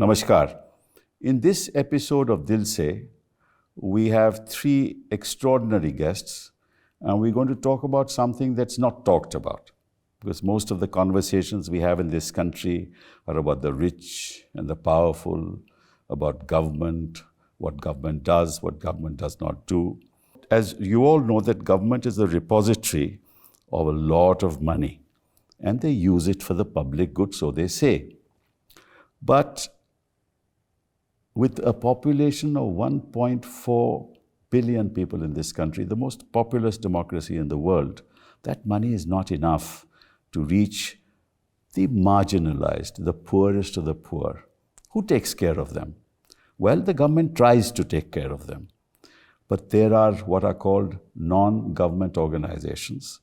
Namaskar. In this episode of Dil Se, we have three extraordinary guests, and we're going to talk about something that's not talked about. Because most of the conversations we have in this country are about the rich and the powerful, about government, what government does not do. As you all know, that government is a repository of a lot of money, and they use it for the public good, so they say. But with a population of 1.4 billion people in this country, the most populous democracy in the world, that money is not enough to reach the marginalized, the poorest of the poor. Who takes care of them? Well, the government tries to take care of them. But there are what are called non-government organizations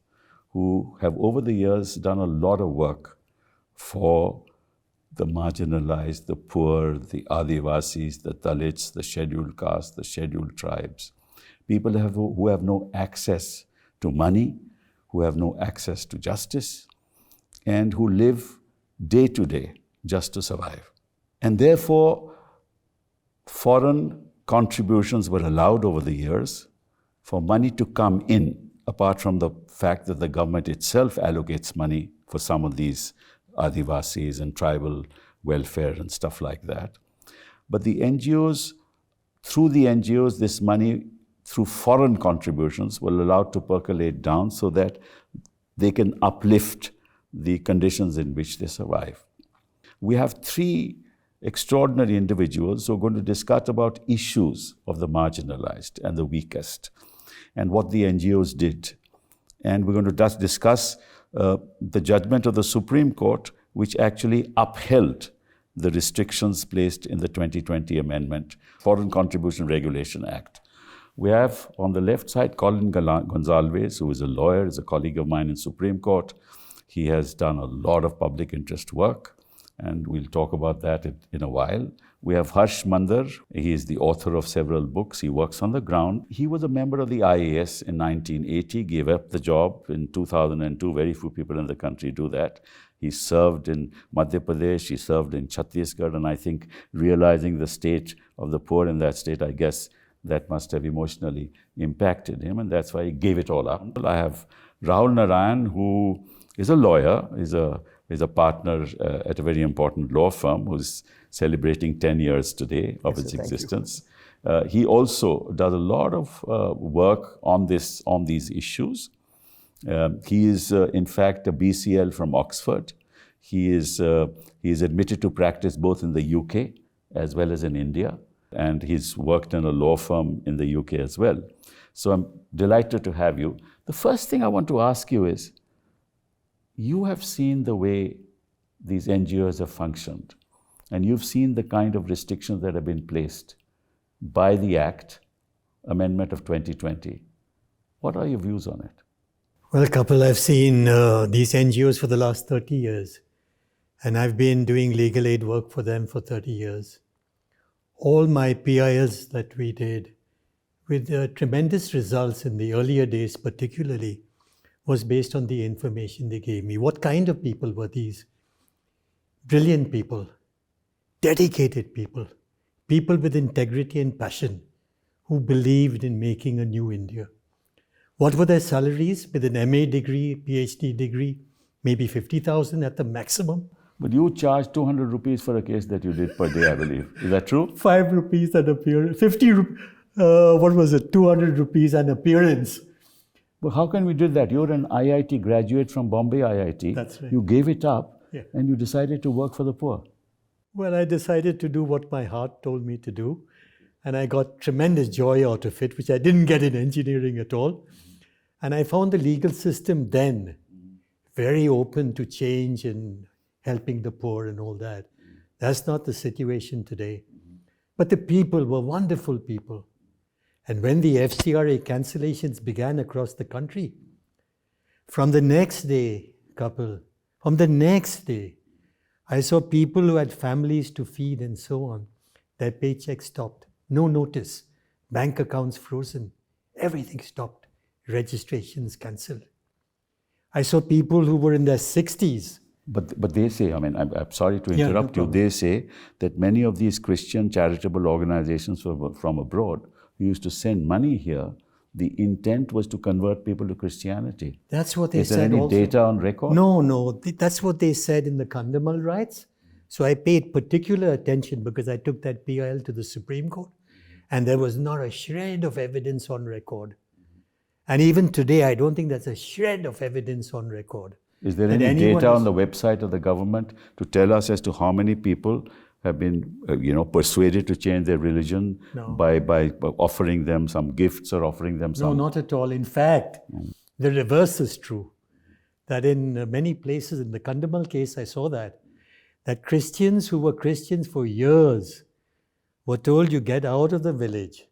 who have over the years done a lot of work for the marginalized, the poor, the Adivasis, the Dalits, the scheduled castes, the scheduled tribes. People who have no access to money, who have no access to justice, and who live day to day just to survive. And therefore, foreign contributions were allowed over the years for money to come in, apart from the fact that the government itself allocates money for some of these Adivasis and tribal welfare and stuff like that. But the NGOs, through the NGOs, this money through foreign contributions were allowed to percolate down so that they can uplift the conditions in which they survive. We have three extraordinary individuals who are going to discuss about issues of the marginalized and the weakest and what the NGOs did. And we're going to just discuss the judgment of the Supreme Court, which actually upheld the restrictions placed in the 2020 amendment, Foreign Contribution Regulation Act. We have on the left side Colin Gonsalves, who is a lawyer, is a colleague of mine in Supreme Court. He has done a lot of public interest work, and we'll talk about that in a while. We have Harsh Mander. He is the author of several books. He works on the ground. He was a member of the IAS in 1980, gave up the job in 2002. Very few people in the country do that. He served in Madhya Pradesh, he served in Chhattisgarh, and I think realizing the state of the poor in that state, I guess that must have emotionally impacted him, and that's why he gave it all up. I have Rahul Narayan, who is a lawyer, is a partner at a very important law firm who's celebrating 10 years today of its existence. He also does a lot of work on these issues. He is, in fact, a BCL from Oxford. He is admitted to practice both in the UK as well as in India, and he's worked in a law firm in the UK as well. So I'm delighted to have you. The first thing I want to ask you is, you have seen the way these NGOs have functioned, and you've seen the kind of restrictions that have been placed by the Act, Amendment of 2020. What are your views on it? Well, Kapil, I've seen these NGOs for the last 30 years, and I've been doing legal aid work for them for 30 years. All my PILs that we did, with tremendous results in the earlier days particularly, was based on the information they gave me. What kind of people were these? Brilliant people, dedicated people, people with integrity and passion, who believed in making a new India. What were their salaries? With an MA degree, PhD degree, maybe 50,000 at the maximum. But you charge 200 rupees for a case that you did per day, I believe. Is that true? 5 rupees an appearance, 200 rupees an appearance. But how can we do that? You're an IIT graduate from Bombay IIT. That's right. You gave it up, Yeah. and you decided to work for the poor. Well, I decided to do what my heart told me to do, and I got tremendous joy out of it, which I didn't get in engineering at all. And I found the legal system then very open to change and helping the poor and all that. That's not the situation today. But the people were wonderful people. And when the FCRA cancellations began across the country, from the next day, Kapil, from the next day, I saw people who had families to feed and so on. Their paychecks stopped. No notice. Bank accounts frozen. Everything stopped. Registrations cancelled. I saw people who were in their 60s But they say, I mean, I'm sorry to Yeah, no interrupt you, problem. they say that many of these Christian charitable organizations from abroad who used to send money here, the intent was to convert people to Christianity. That's what they Is there said any also. data on record? No, that's what they said in the Kandamal riots. So I paid particular attention because I took that PIL to the Supreme Court, and there was not a shred of evidence on record. And even today, I don't think there's a shred of evidence on record. Is there that any anyone data is- on the website of the government to tell us as to how many people have been, persuaded to change their religion No. by offering them some gifts or offering them No, some? not at all. In fact, the reverse is true. That in many places, in the Kandamal case, I saw that Christians who were Christians for years were told you get out of the village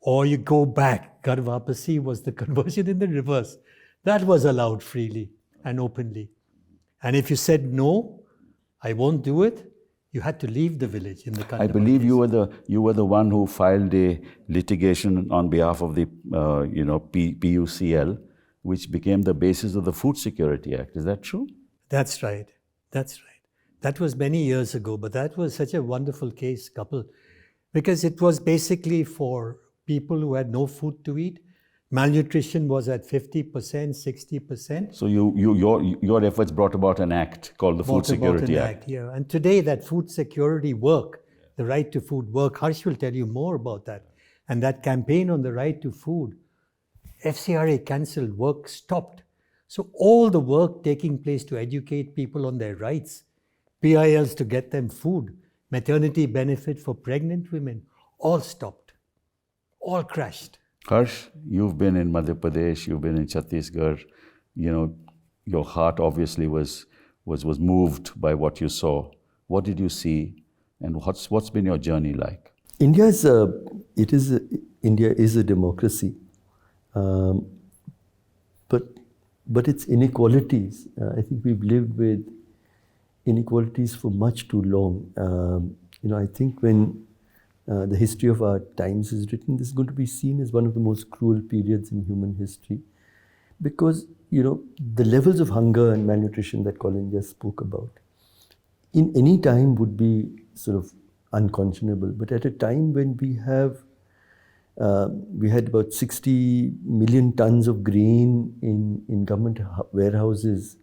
or you go back. Ghar wapasi was the conversion in the reverse. That was allowed freely and openly. And if you said no, I won't do it, you had to leave the village in the Kandamal I believe case. you were the one who filed a litigation on behalf of the PUCL, which became the basis of the Food Security Act. Is that true? That's right. That's right. That was many years ago, but that was such a wonderful case, Kapil, because it was basically for people who had no food to eat. Malnutrition was at 50%, 60%. So your efforts brought about an act called the Food Brought about Security an Act. Yeah. And today that food security work, the right to food work, Harsh will tell you more about that. And that campaign on the right to food, FCRA cancelled, work stopped. So all the work taking place to educate people on their rights, PILs to get them food, maternity benefit for pregnant women, all stopped, all crashed. Harsh, you've been in Madhya Pradesh, you've been in Chhattisgarh. Your heart obviously was moved by what you saw. What did you see, and what's been your journey like? India is a democracy, but its inequalities. I think we've lived with inequalities for much too long. I think when the history of our times is written, this is going to be seen as one of the most cruel periods in human history, because the levels of hunger and malnutrition that Colin just spoke about, in any time would be sort of unconscionable. But at a time when we had about 60 million tons of grain in government warehouses.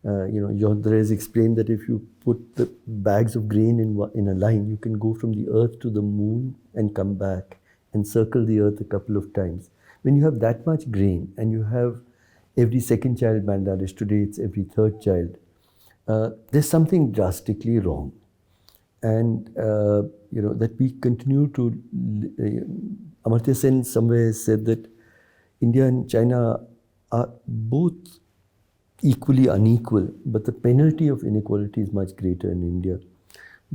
Yodhra has explained that if you put the bags of grain in a line, you can go from the earth to the moon and come back and circle the earth a couple of times. When you have that much grain and you have every second child malnourished, today it's every third child, there's something drastically wrong. And that we continue to, Amartya Sen somewhere said that India and China are both equally unequal, but the penalty of inequality is much greater in India.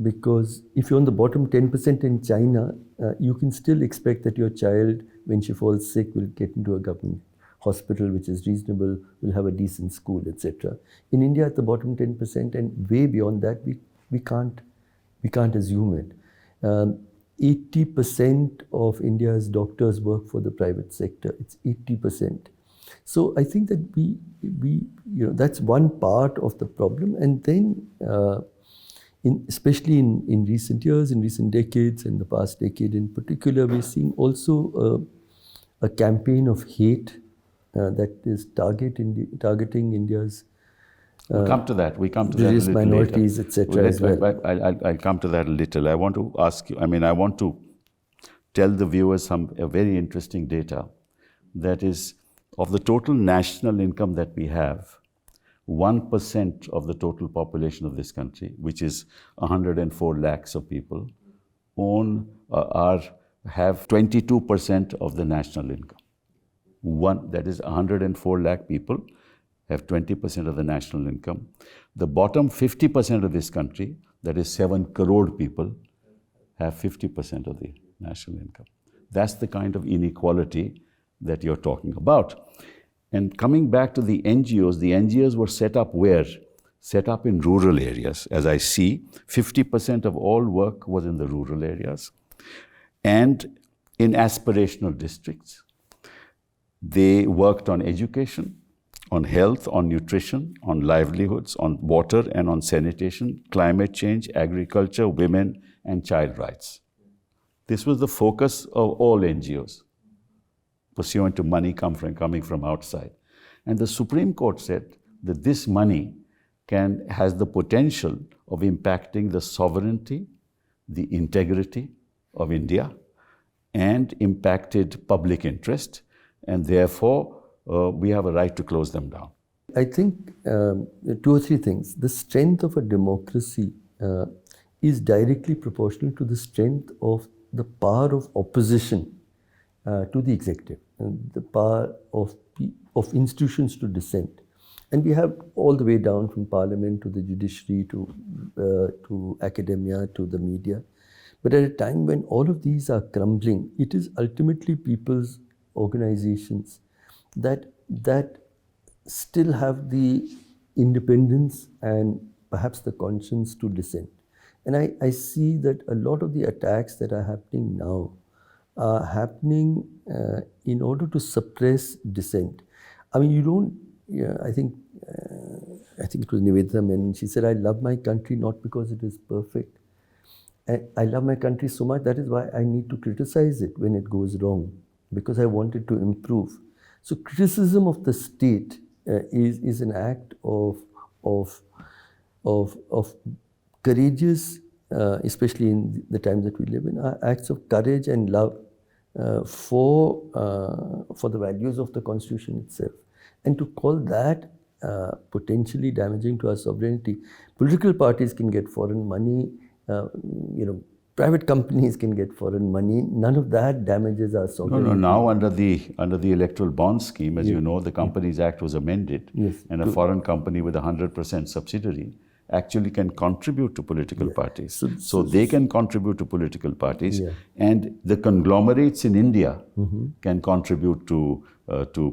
Because if you're on the bottom 10% in China, you can still expect that your child, when she falls sick, will get into a government hospital which is reasonable, will have a decent school, etc. In India, at the bottom 10% and way beyond that, we can't assume it. 80% of India's doctors work for the private sector. It's 80%. So I think that we that's one part of the problem. And then, especially in recent years, in recent decades, in the past decade in particular, we're seeing also a campaign of hate that is targeting India's We'll come to that. various minorities, etc. as well. I'll come to that a little. I want to ask you, I want to tell the viewers a very interesting data. That is, of the total national income that we have, 1% of the total population of this country, which is 104 lakhs of people, have 22% of the national income. That is 104 lakh people have 20% of the national income. The bottom 50% of this country, that is 7 crore people, have 50% of the national income. That's the kind of inequality that you're talking about. And coming back to the NGOs were set up where? Set up in rural areas. As I see, 50% of all work was in the rural areas and in aspirational districts. They worked on education, on health, on nutrition, on livelihoods, on water and on sanitation, climate change, agriculture, women, and child rights. This was the focus of all NGOs, pursuant to money coming from outside. And the Supreme Court said that this money has the potential of impacting the sovereignty, the integrity of India, and impacted public interest, and therefore we have a right to close them down. I think 2 or 3 things. The strength of a democracy is directly proportional to the strength of the power of opposition to the executive, and the power of institutions to dissent. And we have all the way down from parliament to the judiciary to academia to the media. But at a time when all of these are crumbling, it is ultimately people's organizations that still have the independence and perhaps the conscience to dissent. And I see that a lot of the attacks that are happening now are happening in order to suppress dissent. I mean, you don't, I think it was Nivedita Menon, she said, I love my country not because it is perfect. I love my country so much, that is why I need to criticize it when it goes wrong, because I want it to improve. So criticism of the state is an act of courageous, especially in the times that we live in, acts of courage and love for the values of the Constitution itself. And to call that potentially damaging to our sovereignty, political parties can get foreign money, private companies can get foreign money. None of that damages our sovereignty. No. Now under the electoral bond scheme, as you know, the Companies Act was amended, and a foreign company with 100% subsidiary actually can contribute to political parties. So they can contribute to political parties, and the conglomerates in India can contribute to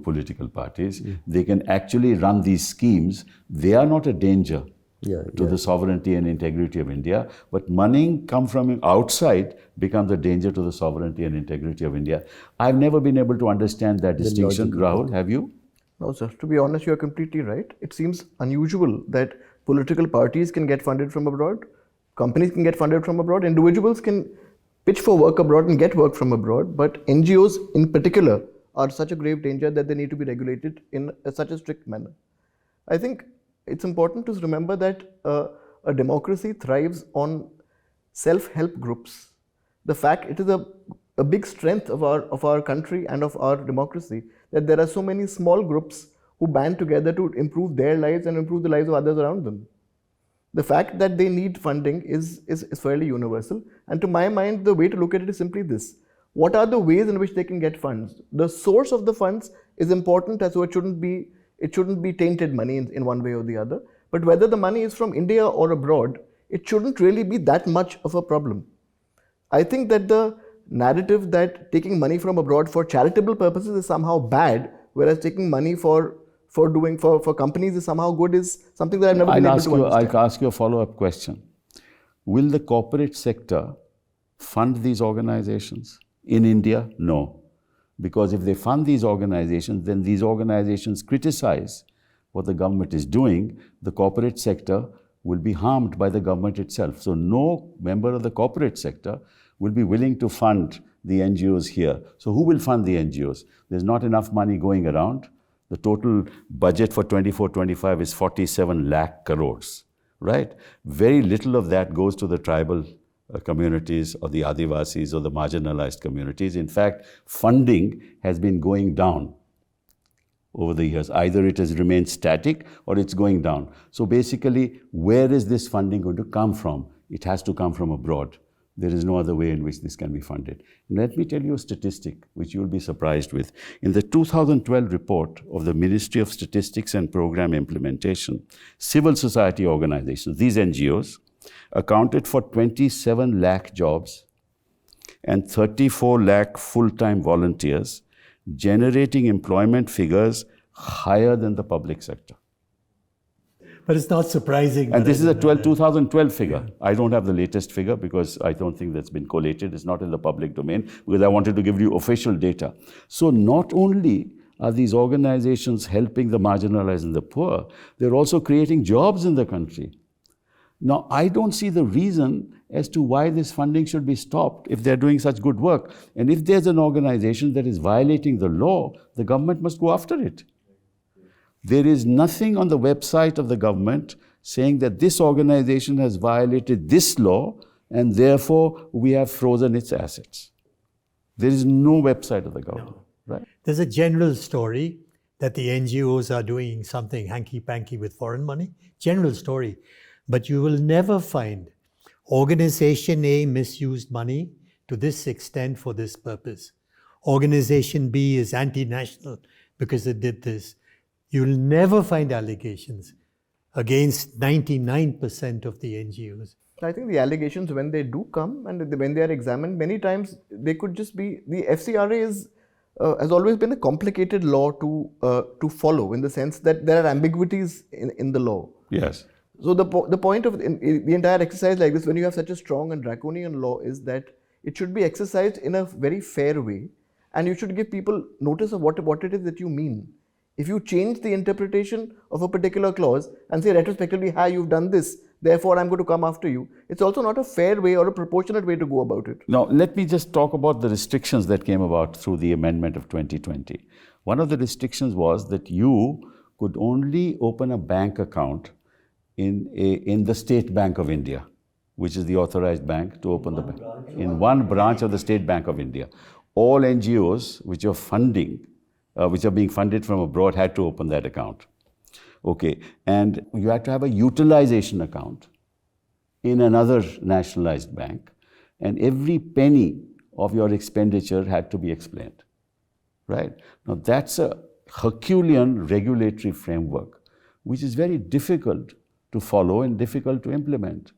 political parties. They can actually run these schemes. They are not a danger to the sovereignty and integrity of India, but money come from outside becomes a danger to the sovereignty and integrity of India. I've never been able to understand that distinction. Rahul, have you? No, sir. To be honest, you're completely right. It seems unusual that political parties can get funded from abroad, companies can get funded from abroad, individuals can pitch for work abroad and get work from abroad, but NGOs in particular are such a grave danger that they need to be regulated in such a strict manner. I think it's important to remember that a democracy thrives on self-help groups. The fact it is a big strength of our country and of our democracy that there are so many small groups who band together to improve their lives and improve the lives of others around them. The fact that they need funding is fairly universal, and to my mind the way to look at it is simply this: what are the ways in which they can get funds? The source of the funds is important, so it shouldn't be tainted money in one way or the other, but whether the money is from India or abroad, it shouldn't really be that much of a problem. I think that the narrative that taking money from abroad for charitable purposes is somehow bad, whereas taking money for companies is somehow good, is something that I've never been able to understand. I'll ask you a follow-up question. Will the corporate sector fund these organizations in India? No. Because if they fund these organizations, then these organizations criticize what the government is doing. The corporate sector will be harmed by the government itself. So no member of the corporate sector will be willing to fund the NGOs here. So who will fund the NGOs? There's not enough money going around. The total budget for 24-25 is 47 lakh crores, right? Very little of that goes to the tribal communities or the Adivasis or the marginalized communities. In fact, funding has been going down over the years. Either it has remained static or it's going down. So basically, where is this funding going to come from? It has to come from abroad. There is no other way in which this can be funded. And let me tell you a statistic which you'll be surprised with. In the 2012 report of the Ministry of Statistics and Program Implementation, civil society organizations, these NGOs, accounted for 27 lakh jobs and 34 lakh full-time volunteers, generating employment figures higher than the public sector. But it's not surprising. And this is a 2012 figure. I don't have the latest figure because I don't think that's been collated. It's not in the public domain because I wanted to give you official data. So not only are these organizations helping the marginalized and the poor, they're also creating jobs in the country. Now, I don't see the reason as to why this funding should be stopped if they're doing such good work. And if there's an organization that is violating the law, the government must go after it. There is nothing on the website of the government saying that this organization has violated this law and therefore we have frozen its assets. There is no website of the government. No. Right? There's a general story that the NGOs are doing something hanky-panky with foreign money. General story. But you will never find Organization A misused money to this extent for this purpose. Organization B is anti-national because it did this. You'll never find allegations against 99% of the NGOs. I think the allegations, when they do come and when they are examined, many times they could just be, the FCRA has always been a complicated law to follow, in the sense that there are ambiguities in the law. Yes. So the point of the entire exercise like this, when you have such a strong and draconian law, is that it should be exercised in a very fair way, and you should give people notice of what it is that you mean. If you change the interpretation of a particular clause and say retrospectively, "Hi, you've done this, therefore I'm going to come after you," it's also not a fair way or a proportionate way to go about it. Now, let me just talk about the restrictions that came about through the amendment of 2020. One of the restrictions was that you could only open a bank account in the State Bank of India, which is the authorized bank to open the bank. In one branch of the State Bank of India. All NGOs which are being funded from abroad had to open that account. Okay, and you had to have a utilization account in another nationalized bank, and every penny of your expenditure had to be explained, right? Now that's a Herculean regulatory framework, which is very difficult to follow and difficult to implement.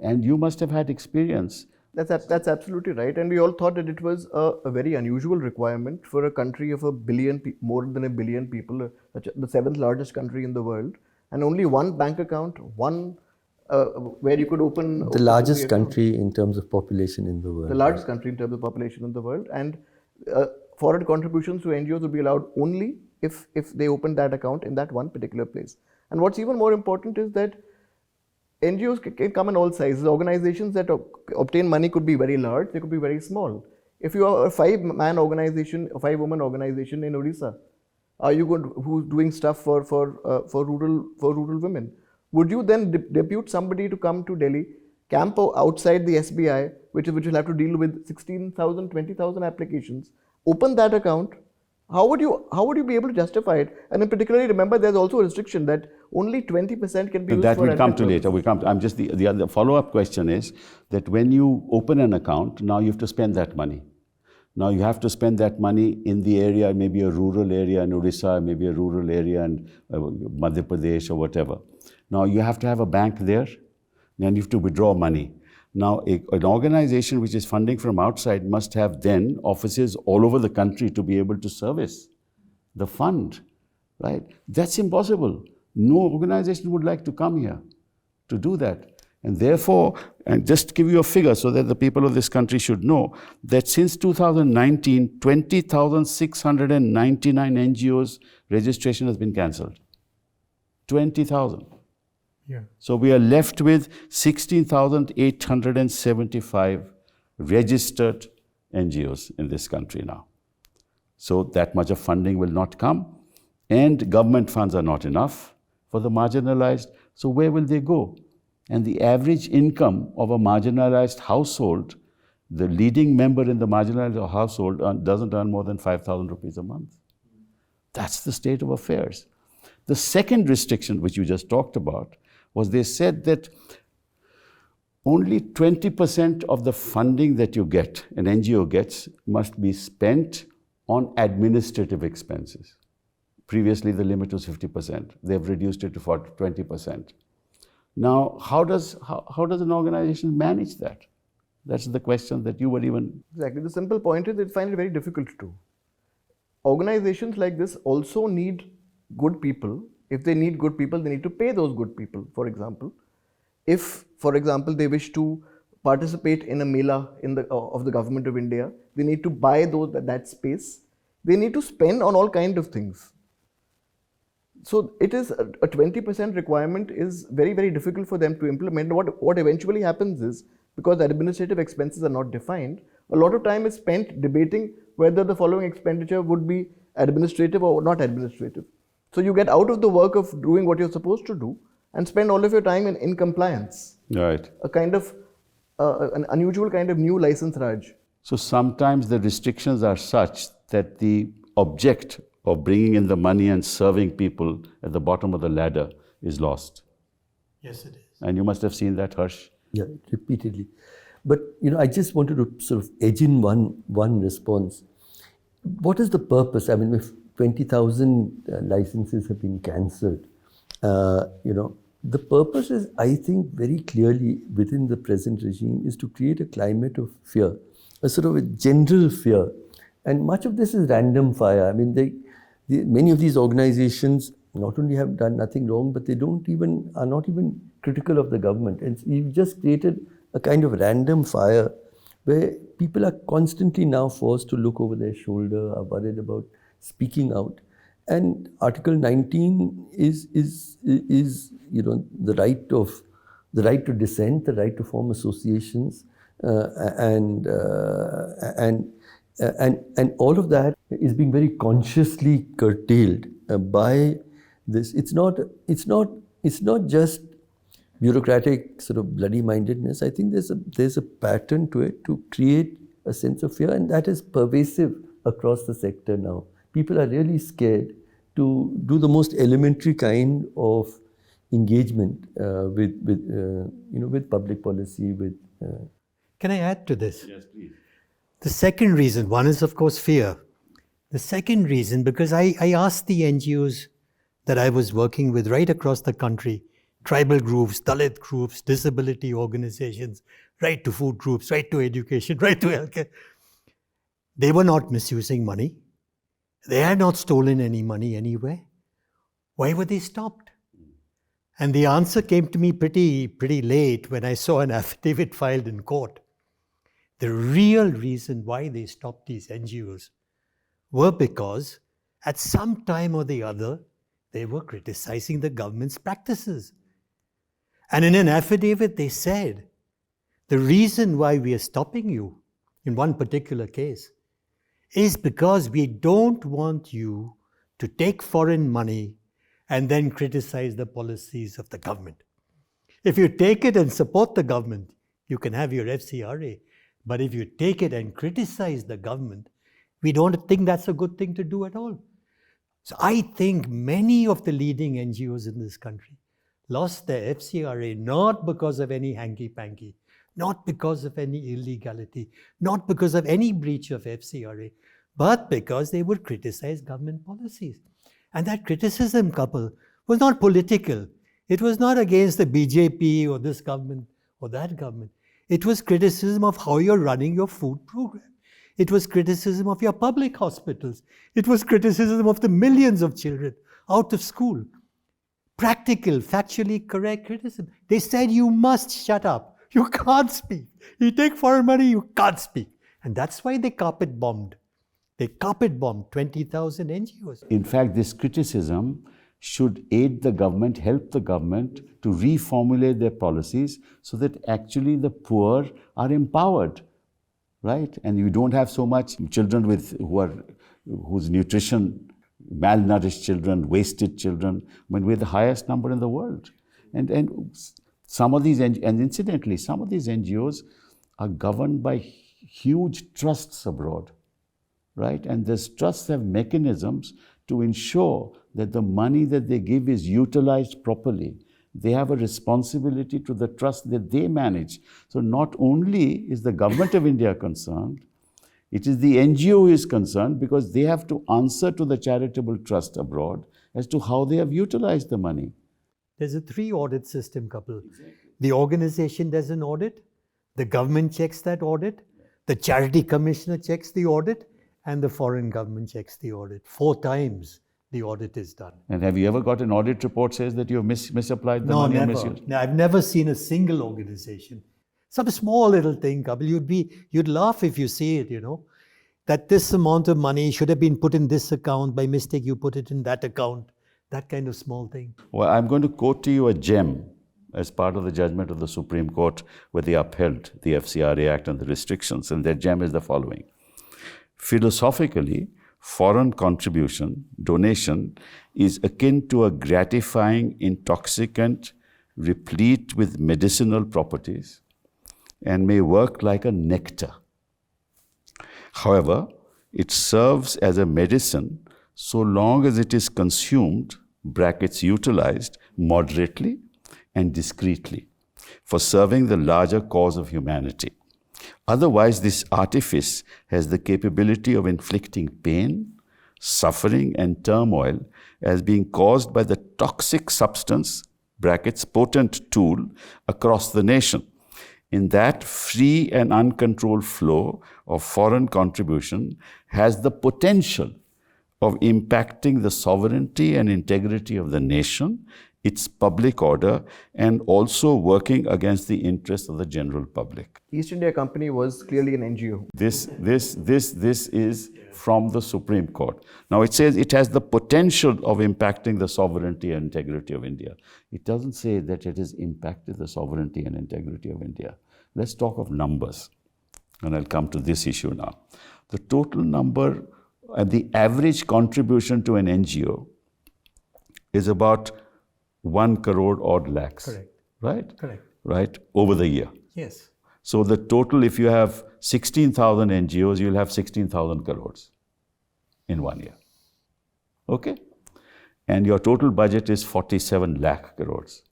And you must have had experience. That's absolutely right. And we all thought that it was a very unusual requirement for a country of more than a billion people, the seventh largest country in the world, and only one bank account, where you could open the largest country in terms of population in the world. The largest country in terms of population in the world, and foreign contributions to NGOs would be allowed only if they opened that account in that one particular place. And what's even more important is that NGOs can come in all sizes. Organizations that obtain money could be very large, they could be very small. If you are a 5-man organization, a 5-woman organization in Odisha, who's doing stuff for rural women, would you then depute somebody to come to Delhi, camp outside the SBI, which will have to deal with 16,000, 20,000 applications, open that account? How would you be able to justify it? And in particularly, remember, there's also a restriction that only 20% can be used that for will come to later. The other follow-up question is that when you open an account, now you have to spend that money. Now you have to spend that money in the area, maybe a rural area in Odisha, maybe a rural area in Madhya Pradesh or whatever. Now you have to have a bank there, and you have to withdraw money. Now, an organization which is funding from outside must have then offices all over the country to be able to service the fund, right? That's impossible. No organization would like to come here to do that. And therefore, and just to give you a figure so that the people of this country should know, that since 2019, 20,699 NGOs registration has been cancelled. 20,000. Yeah. So we are left with 16,875 registered NGOs in this country now. So that much of funding will not come, and government funds are not enough for the marginalized. So where will they go? And the average income of a marginalized household, the leading member in the marginalized household doesn't earn more than 5,000 rupees a month. That's the state of affairs. The second restriction, which you just talked about, was they said that only 20% of the funding that you get, an NGO gets, must be spent on administrative expenses. Previously, the limit was 50%. They've reduced it to 20%. Now, how does an organization manage that? That's the question that you were even... Exactly. The simple point is they find it very difficult to. Organizations like this also need good people. If they need good people, they need to pay those good people, for example. If, for example, they wish to participate in a mela of the government of India, they need to buy that space. they need to spend on all kind of things. So it is a 20% requirement is very, very difficult for them to implement. What eventually happens is, because administrative expenses are not defined, a lot of time is spent debating whether the following expenditure would be administrative or not administrative. So you get out of the work of doing what you're supposed to do and spend all of your time in compliance. Right. A kind of, an unusual kind of new license Raj. So sometimes the restrictions are such that the object of bringing in the money and serving people at the bottom of the ladder is lost. Yes, it is. And you must have seen that, Harsh. Yeah, repeatedly. But I just wanted to sort of edge in one response. What is the purpose? I mean, if 20,000 licenses have been cancelled, the purpose is, I think, very clearly within the present regime is to create a climate of fear, a sort of a general fear. And much of this is random fire. I mean, many of these organizations not only have done nothing wrong, but they are not even critical of the government. And you've just created a kind of random fire where people are constantly now forced to look over their shoulder, are worried about speaking out. And Article 19 is the right to dissent, the right to form associations, and all of that is being very consciously curtailed by this. It's not just bureaucratic sort of bloody-mindedness. I think there's a pattern to it to create a sense of fear, and that is pervasive across the sector now. People are really scared to do the most elementary kind of engagement with public policy. Can I add to this? Yes, please. The second reason, one is of course fear. The second reason, because I asked the NGOs that I was working with right across the country, tribal groups, Dalit groups, disability organizations, right to food groups, right to education, right to healthcare. They were not misusing money. They had not stolen any money anywhere. Why were they stopped? And the answer came to me pretty late when I saw an affidavit filed in court. The real reason why they stopped these NGOs were because at some time or the other, they were criticizing the government's practices. And in an affidavit, they said, the reason why we are stopping you in one particular case is because we don't want you to take foreign money and then criticize the policies of the government. If you take it and support the government, you can have your FCRA. But if you take it and criticize the government, we don't think that's a good thing to do at all. So I think many of the leading NGOs in this country lost their FCRA not because of any hanky-panky, not because of any illegality, not because of any breach of FCRA, but because they would criticize government policies. And that criticism, Kapil, was not political. It was not against the BJP or this government or that government. It was criticism of how you're running your food program. It was criticism of your public hospitals. It was criticism of the millions of children out of school. Practical, factually correct criticism. They said you must shut up. You can't speak. You take foreign money, you can't speak. And that's why they carpet bombed. They carpet bombed 20,000 NGOs. In fact, this criticism should aid the government, help the government to reformulate their policies so that actually the poor are empowered, right? And you don't have so much children whose nutrition, malnourished children, wasted children. I mean, we're the highest number in the world. And some of these, and incidentally, some of these NGOs are governed by huge trusts abroad, right? And these trusts have mechanisms to ensure that the money that they give is utilized properly. They have a responsibility to the trust that they manage. So not only is the government of India concerned, it is the NGO who is concerned because they have to answer to the charitable trust abroad as to how they have utilized the money. There's a 3-audit system, Kapil. Exactly. The organization does an audit, the government checks that audit, the charity commissioner checks the audit, and the foreign government checks the audit. 4 times the audit is done. And have you ever got an audit report says that you have misapplied the money? No, or never. misused? No, I've never seen a single organization. Some small little thing, Kapil, you'd laugh if you see it, that this amount of money should have been put in this account, by mistake you put it in that account, that kind of small thing. Well, I'm going to quote to you a gem as part of the judgment of the Supreme Court where they upheld the FCRA Act and the restrictions, and that gem is the following. Philosophically, foreign contribution, donation, is akin to a gratifying intoxicant replete with medicinal properties and may work like a nectar. However, it serves as a medicine so long as it is consumed, brackets utilized, moderately and discreetly for serving the larger cause of humanity. Otherwise, this artifice has the capability of inflicting pain, suffering, and turmoil as being caused by the toxic substance, brackets potent tool, across the nation. In that free and uncontrolled flow of foreign contribution has the potential of impacting the sovereignty and integrity of the nation, its public order, and also working against the interests of the general public. East India Company was clearly an NGO. This is from the Supreme Court. Now it says it has the potential of impacting the sovereignty and integrity of India. It doesn't say that it has impacted the sovereignty and integrity of India. Let's talk of numbers, and I'll come to this issue now. The total number and the average contribution to an NGO is about 1 crore odd lakhs. Correct. Right? Correct. Right? Over the year. Yes. So the total, if you have 16,000 NGOs, you'll have 16,000 crores in 1 year. Okay? And your total budget is 47 lakh crores.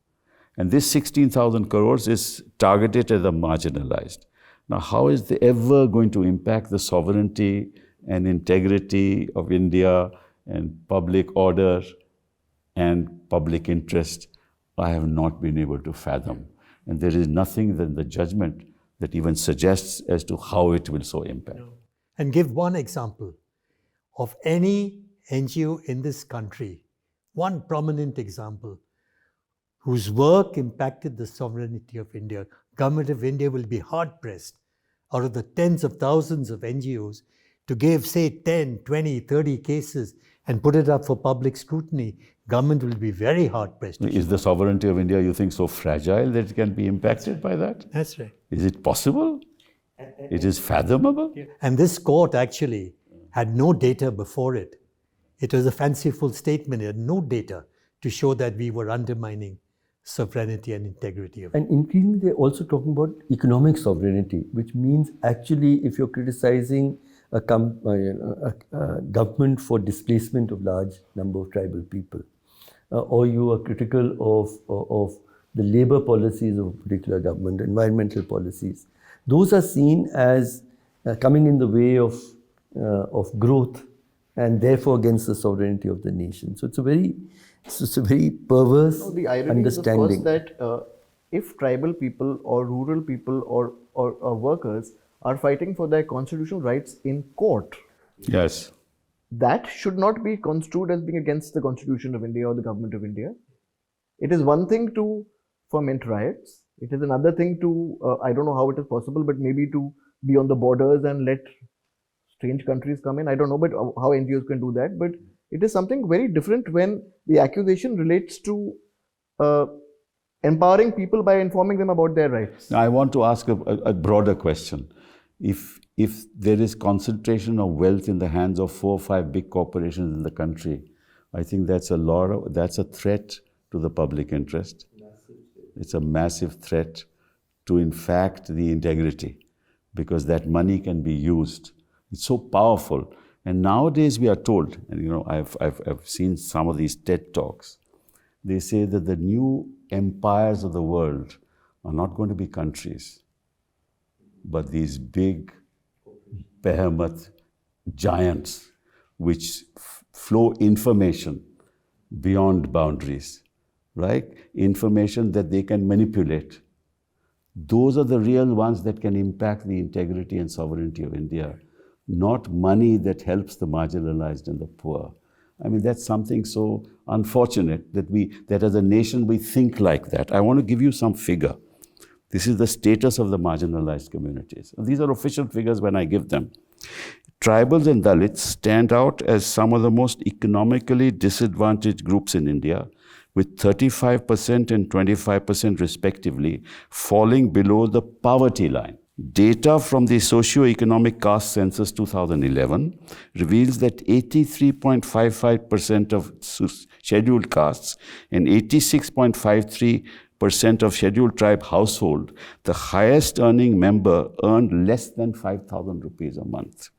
And this 16,000 crores is targeted at the marginalized. Now, how is it ever going to impact the sovereignty and integrity of India and public order and public interest? I have not been able to fathom. And there is nothing in the judgment that even suggests as to how it will so impact. No. And give one example of any NGO in this country, one prominent example, whose work impacted the sovereignty of India. Government of India will be hard-pressed out of the tens of thousands of NGOs to give, say, 10, 20, 30 cases and put it up for public scrutiny. Government will be very hard-pressed. Is the sovereignty of India, you think, so fragile that it can be impacted by that? That's right. Is it possible? It is fathomable? And this court actually had no data before it. It was a fanciful statement. It had no data to show that we were undermining sovereignty and integrity of it. And increasingly, they're also talking about economic sovereignty, which means actually, if you're criticizing a government for displacement of large number of tribal people, or you are critical of the labor policies of a particular government, environmental policies, those are seen as coming in the way of growth and therefore against the sovereignty of the nation. So it's a very perverse The irony understanding. is, of course, that if tribal people or rural people or workers are fighting for their constitutional rights in court, Yes. that should not be construed as being against the Constitution of India or the government of India. It is one thing to foment riots. It is another thing to, I don't know how it is possible, but maybe to be on the borders and let strange countries come in. I don't know but how NGOs can do that. But it is something very different when the accusation relates to empowering people by informing them about their rights. Now, I want to ask a broader question. If there is concentration of wealth in the hands of 4 or 5 big corporations in the country, I think that's a threat to the public interest. It's a massive threat to, in fact, the integrity, because that money can be used. It's so powerful. And nowadays we are told, and I've seen some of these TED Talks, they say that the new empires of the world are not going to be countries, but these big behemoth giants which flow information beyond boundaries, right? Information that they can manipulate. Those are the real ones that can impact the integrity and sovereignty of India, not money that helps the marginalized and the poor. I mean, that's something so unfortunate that as a nation we think like that. I want to give you some figure. This is the status of the marginalized communities. These are official figures when I give them. Tribals and Dalits stand out as some of the most economically disadvantaged groups in India, with 35% and 25% respectively falling below the poverty line. Data from the Socio-Economic Caste Census 2011 reveals that 83.55% of scheduled castes and 86.53% of scheduled tribe household, the highest earning member earned less than 5,000 rupees a month.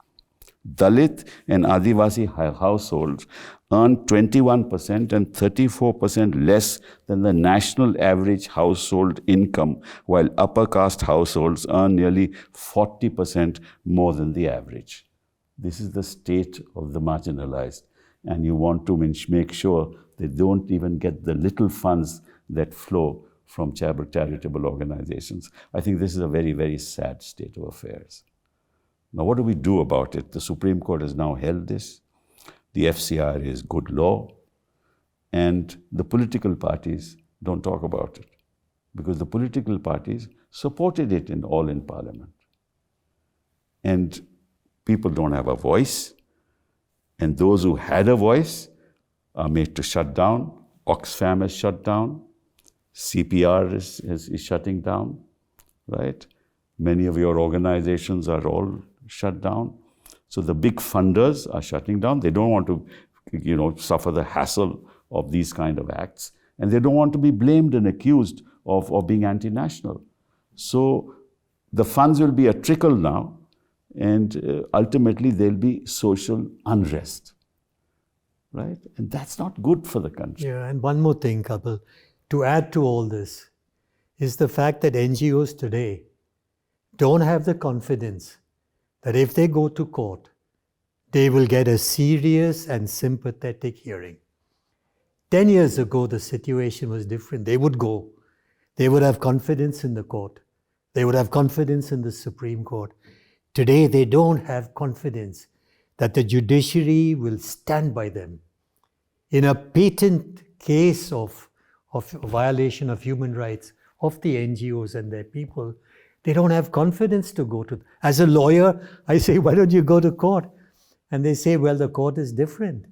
Dalit and Adivasi households earn 21% and 34% less than the national average household income, while upper caste households earn nearly 40% more than the average. This is the state of the marginalized, and you want to make sure they don't even get the little funds that flow from charitable organizations. I think this is a very, very sad state of affairs. Now, what do we do about it? The Supreme Court has now held this. The FCRA is good law. And the political parties don't talk about it, because the political parties supported it in Parliament. And people don't have a voice. And those who had a voice are made to shut down. Oxfam is shut down. CPR is shutting down, right? Many of your organizations are all shut down. So the big funders are shutting down. They don't want to, suffer the hassle of these kind of acts. And they don't want to be blamed and accused of being anti-national. So the funds will be a trickle now, and ultimately there'll be social unrest, right? And that's not good for the country. Yeah, and one more thing, Kapil, to add to all this, is the fact that NGOs today don't have the confidence that if they go to court, they will get a serious and sympathetic hearing. 10 years ago, the situation was different. They would go. They would have confidence in the court. They would have confidence in the Supreme Court. Today, they don't have confidence that the judiciary will stand by them. In a patent case of violation of human rights of the NGOs and their people, they don't have confidence to go to. As a lawyer, I say, why don't you go to court? And they say, well, the court is different.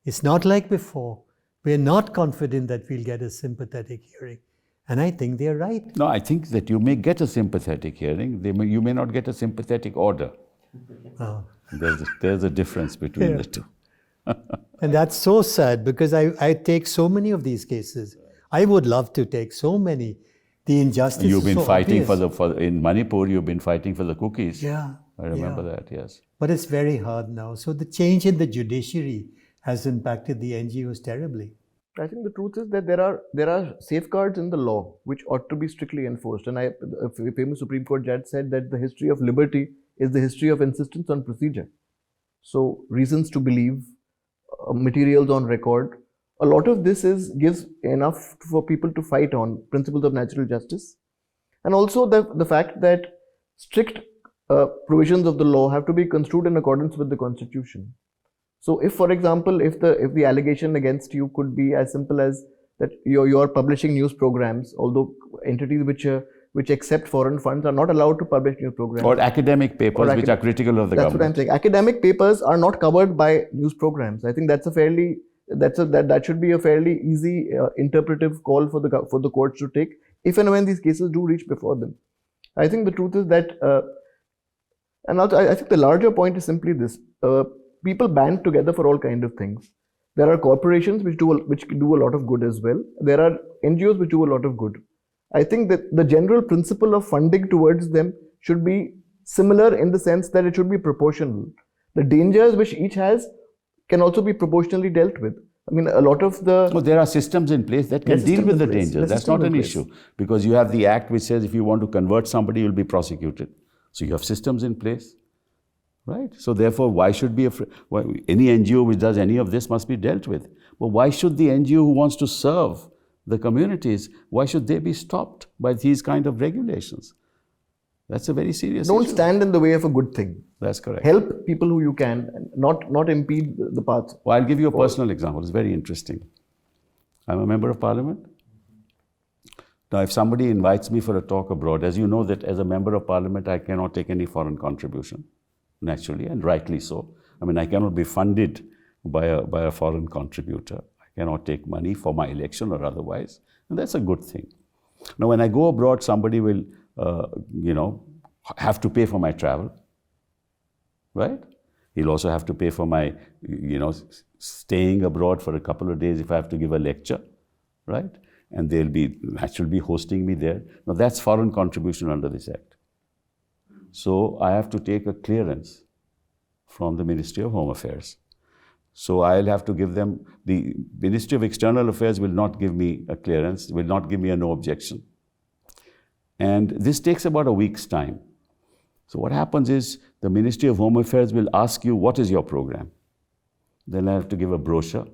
It's not like before. We're not confident that we'll get a sympathetic hearing. And I think they're right. No, I think that you may get a sympathetic hearing. You may not get a sympathetic order. Oh. There's a difference between the two. And that's so sad, because I take so many of these cases. I would love to take so many. The injustice You've been is so fighting obvious. in Manipur, you've been fighting for the cookies. Yeah. I remember that, yes. But it's very hard now. So the change in the judiciary has impacted the NGOs terribly. I think the truth is that there are safeguards in the law which ought to be strictly enforced. And a famous Supreme Court judge said that the history of liberty is the history of insistence on procedure. So reasons to believe, materials on record, a lot of this gives enough for people to fight on principles of natural justice. And also the fact that strict provisions of the law have to be construed in accordance with the Constitution. So if, for example, if the allegation against you could be as simple as that you're publishing news programs, although entities which accept foreign funds are not allowed to publish news programs. Or academic papers which are critical of the government. That's what I'm saying. Academic papers are not covered by news programs. I think that should be a fairly easy interpretive call for the courts to take if and when these cases do reach before them. I think the truth is that, and also I think the larger point is simply this: people band together for all kinds of things. There are corporations which do a lot of good as well. There are NGOs which do a lot of good. I think that the general principle of funding towards them should be similar in the sense that it should be proportional. The dangers which each has can also be proportionally dealt with. I mean, a lot of the... No, there are systems in place that can deal with the dangers. That's not an issue. Because you have the act which says if you want to convert somebody, you'll be prosecuted. So you have systems in place, right? So therefore, why should be afraid? Any NGO which does any of this must be dealt with. But why should the NGO who wants to serve the communities, why should they be stopped by these kind of regulations? That's a very serious issue. Don't stand in the way of a good thing. That's correct. Help people who you can, and not impede the path. Well, I'll give you a personal example. It's very interesting. I'm a member of parliament. Now, if somebody invites me for a talk abroad, as you know that as a member of parliament, I cannot take any foreign contribution. naturally, and rightly so. I mean, I cannot be funded by a foreign contributor. I cannot take money for my election or otherwise, and that's a good thing. Now, when I go abroad, somebody will, have to pay for my travel, right? He'll also have to pay for my, staying abroad for a couple of days if I have to give a lecture, right? And they'll be naturally hosting me there. Now, that's foreign contribution under this Act. So I have to take a clearance from the Ministry of Home Affairs. So I'll have to give them, the Ministry of External Affairs will not give me a clearance, will not give me a no objection. And this takes about a week's time. So what happens is the Ministry of Home Affairs will ask you, what is your program? Then I have to give a brochure.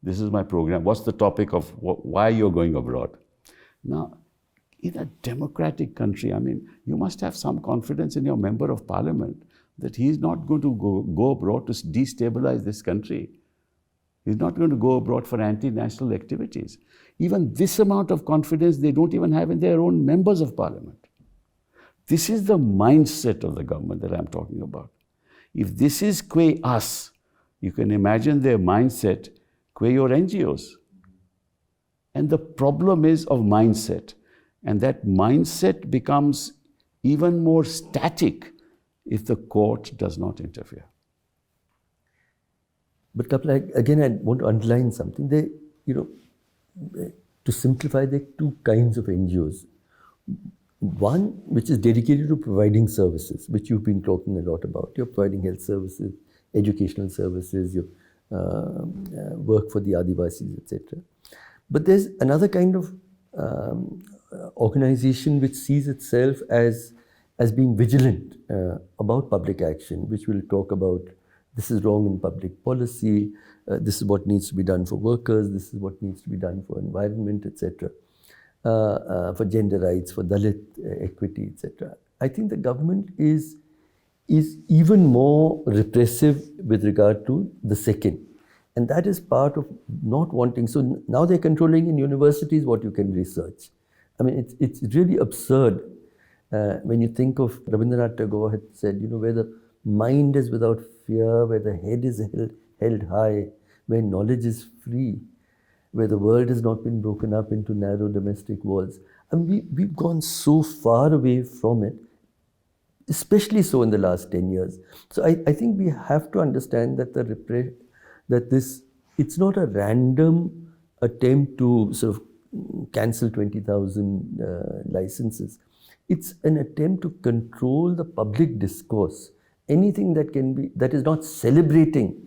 This is my program. What's the topic of why you're going abroad? Now, in a democratic country, I mean, you must have some confidence in your member of parliament that he's not going to go abroad to destabilize this country. He's not going to go abroad for anti-national activities. Even this amount of confidence they don't even have in their own members of parliament. This is the mindset of the government that I'm talking about. If this is qua us, you can imagine their mindset qua your NGOs. And the problem is of mindset. And that mindset becomes even more static if the court does not interfere. But Kapil, again, I want to underline something. To simplify, there are two kinds of NGOs. One, which is dedicated to providing services, which you've been talking a lot about. You're providing health services, educational services, you work for the Adivasis, etc. But there's another kind of organization which sees itself as being vigilant about public action, which will talk about this is wrong in public policy, this is what needs to be done for workers, this is what needs to be done for environment, etc., for gender rights, for Dalit equity, etc. I think the government is even more repressive with regard to the second. And that is part of not wanting. So now they're controlling in universities what you can research. I mean, it's really absurd when you think of Rabindranath Tagore had said, where the mind is without fear, where the head is held high, where knowledge is free, where the world has not been broken up into narrow domestic walls. I mean, we've gone so far away from it, especially so in the last 10 years. So I think we have to understand that it's not a random attempt to sort of cancel 20,000 licenses. It's an attempt to control the public discourse. Anything that is not celebrating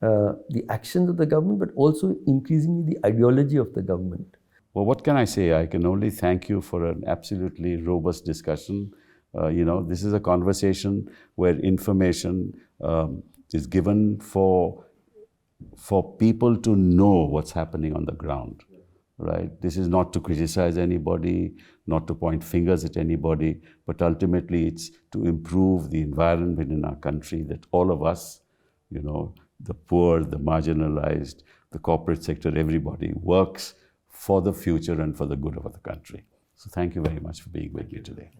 the actions of the government, but also increasingly the ideology of the government. Well, what can I say? I can only thank you for an absolutely robust discussion. This is a conversation where information is given for people to know what's happening on the ground, right? This is not to criticize anybody, not to point fingers at anybody, but ultimately it's to improve the environment in our country that all of us, the poor, the marginalized, the corporate sector, everybody works for the future and for the good of the country. So thank you very much for being with me today.